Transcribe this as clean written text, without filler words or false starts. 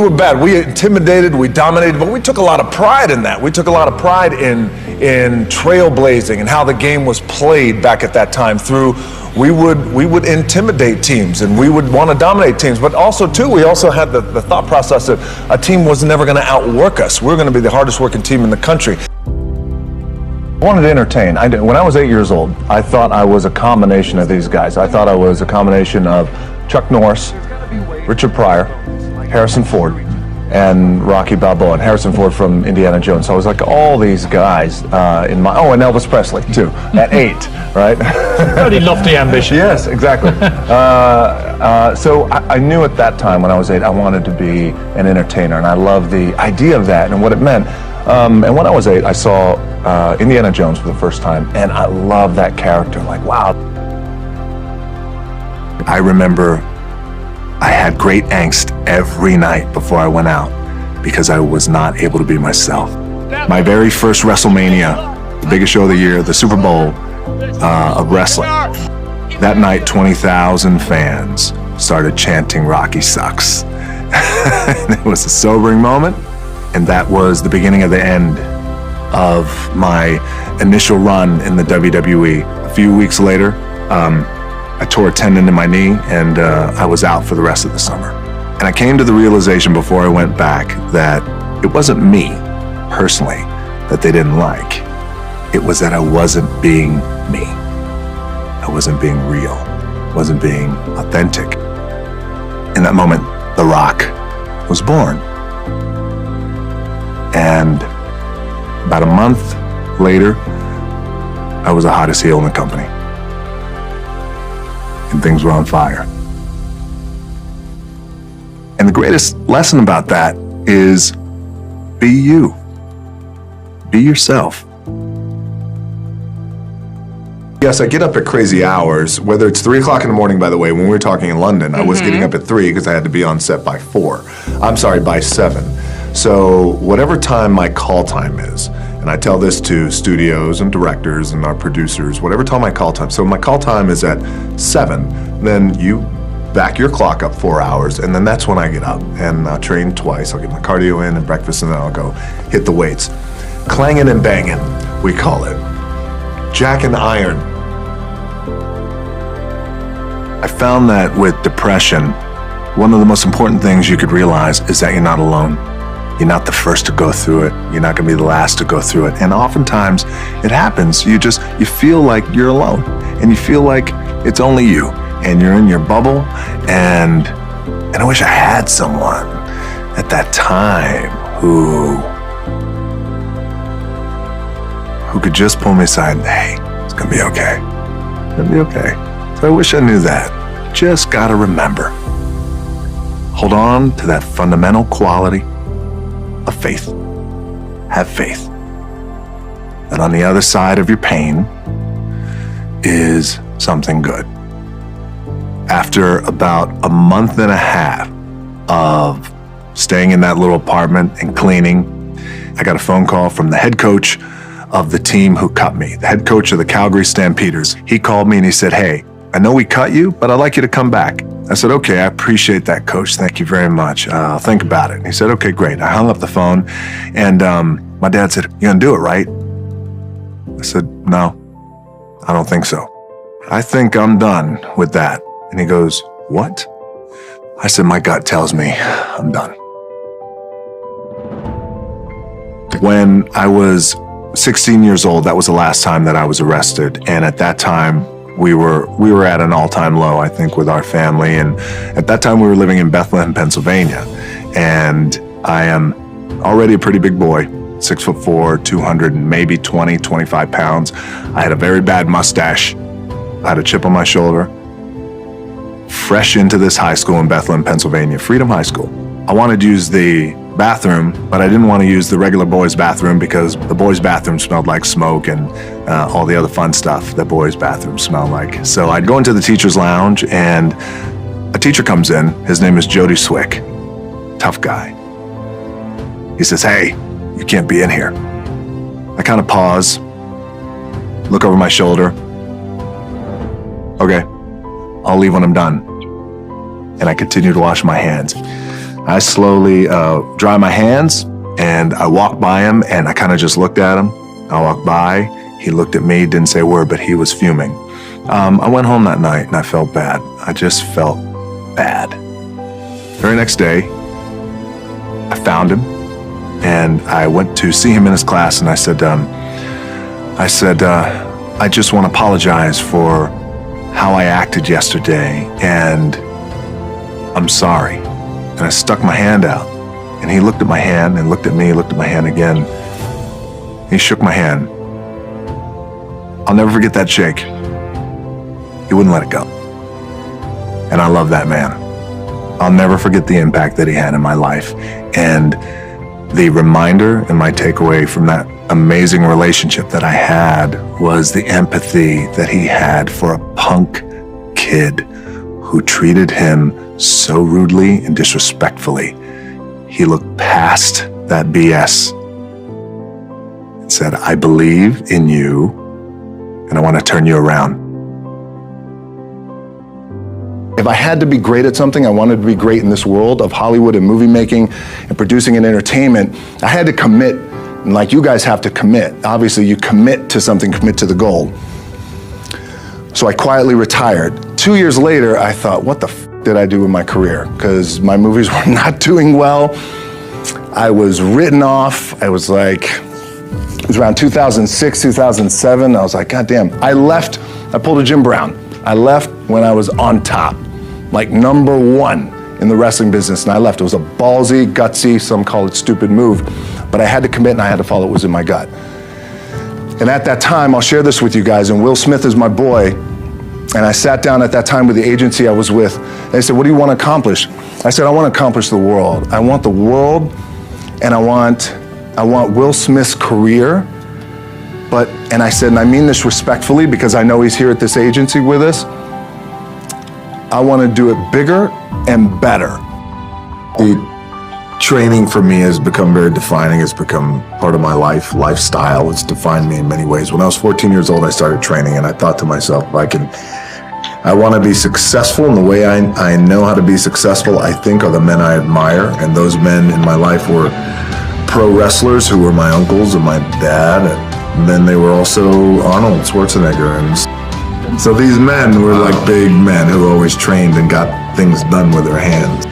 were bad. We intimidated, we dominated, but we took a lot of pride in that. We took a lot of pride in trailblazing and how the game was played back at that time. We would intimidate teams and we would want to dominate teams, but also too, we also had the thought process that a team was never going to outwork us. We're going to be the hardest working team in the country. I wanted to entertain. When I was 8 years old, I thought I was a combination of these guys. I thought I was a combination of Chuck Norris, Richard Pryor, Harrison Ford, and Rocky Balboa, and Harrison Ford from Indiana Jones. So I was like all these guys and Elvis Presley too, at 8, right? Pretty lofty ambition. Yes, exactly. So I knew at that time when I was 8, I wanted to be an entertainer, and I loved the idea of that and what it meant. And when I was 8, I saw Indiana Jones for the first time, and I loved that character. Like, wow. I remember I had great angst every night before I went out because I was not able to be myself. My very first WrestleMania, the biggest show of the year, the Super Bowl of wrestling. That night, 20,000 fans started chanting "Rocky sucks." It was a sobering moment, and that was the beginning of the end of my initial run in the WWE. A few weeks later, I tore a tendon in my knee, and I was out for the rest of the summer. And I came to the realization before I went back that it wasn't me, personally, that they didn't like. It was that I wasn't being me. I wasn't being real. I wasn't being authentic. In that moment, The Rock was born. And about a month later, I was the hottest heel in the company. And things were on fire. And the greatest lesson about that is be you. Be yourself. Yes, I get up at crazy hours, whether it's 3 o'clock in the morning, by the way. When we were talking in London, I was getting up at 3 because I had to be on set by 7. So whatever time my call time is, and I tell this to studios and directors and our producers, whatever time my call time. So my call time is at 7, then you back your clock up 4 hours, and then that's when I get up. And I'll train twice. I'll get my cardio in and breakfast, and then I'll go hit the weights. Clanging and banging, we call it. Jack and iron. I found that with depression, one of the most important things you could realize is that you're not alone. You're not the first to go through it. You're not going to be the last to go through it. And oftentimes it happens. You feel like you're alone, and you feel like it's only you, and you're in your bubble. And I wish I had someone at that time who could just pull me aside and, hey, it's going to be okay. It's going to be okay. So I wish I knew that. Just got to remember. Hold on to that fundamental quality of faith. Have faith that on the other side of your pain is something good. After about a month and a half of staying in that little apartment and cleaning, I got a phone call from the head coach of the team who cut me, the head coach of the Calgary Stampeders. He called me and he said, "Hey, I know we cut you, but I'd like you to come back." I said, "Okay, I appreciate that, coach. Thank you very much. I'll think about it." And he said, "Okay, great." I hung up the phone, and my dad said, "You're gonna do it, right?" I said, "No, I don't think so. I think I'm done with that." And he goes, "What?" I said, "My gut tells me I'm done." When I was 16 years old, that was the last time that I was arrested. And at that time, we were at an all-time low, I think, with our family. And at that time, we were living in Bethlehem, Pennsylvania. And I am already a pretty big boy, 6'4", 200 and maybe 20, 25 pounds. I had a very bad mustache. I had a chip on my shoulder. Fresh into this high school in Bethlehem, Pennsylvania, Freedom High School. I wanted to use the bathroom, but I didn't want to use the regular boys' bathroom because the boys' bathroom smelled like smoke and all the other fun stuff that boys' bathrooms smell like. So I'd go into the teacher's lounge, and a teacher comes in. His name is Jody Swick. Tough guy. He says, "Hey, you can't be in here." I kind of pause, look over my shoulder. "Okay, I'll leave when I'm done." And I continue to wash my hands. I slowly dry my hands and I walked by him and I kind of just looked at him. I walked by, he looked at me, didn't say a word, but he was fuming. I went home that night and I felt bad. I just felt bad. Very next day, I found him and I went to see him in his class and I said, I just want to apologize for how I acted yesterday and I'm sorry. And I stuck my hand out and he looked at my hand and looked at me, looked at my hand again. He shook my hand. I'll never forget that shake. He wouldn't let it go. And I love that man. I'll never forget the impact that he had in my life. And the reminder and my takeaway from that amazing relationship that I had was the empathy that he had for a punk kid who treated him so rudely and disrespectfully. He looked past that BS and said, I believe in you and I want to turn you around. If I had to be great at something, I wanted to be great in this world of Hollywood and movie making and producing and entertainment. I had to commit, and like you guys have to commit. Obviously, you commit to something, commit to the goal. So I quietly retired. 2 years later, I thought, what the f did I do with my career? Because my movies were not doing well. I was written off. I was like, it was around 2006, 2007. I was like, God damn. I left, I pulled a Jim Brown. I left when I was on top, like number one in the wrestling business, and I left. It was a ballsy, gutsy, some call it stupid move, but I had to commit and I had to follow what was in my gut. And at that time, I'll share this with you guys, and Will Smith is my boy, and I sat down at that time with the agency I was with, and they said, what do you want to accomplish? I said, I want to accomplish the world. I want the world, and I want Will Smith's career. And I said, and I mean this respectfully because I know he's here at this agency with us, I want to do it bigger and better. The training for me has become very defining. It's become part of my lifestyle. It's defined me in many ways. When I was 14 years old, I started training and I thought to myself, I want to be successful, and the way I know how to be successful, I think, are the men I admire. And those men in my life were pro wrestlers who were my uncles and my dad, and then they were also Arnold Schwarzenegger. And so these men were like big men who always trained and got things done with their hands.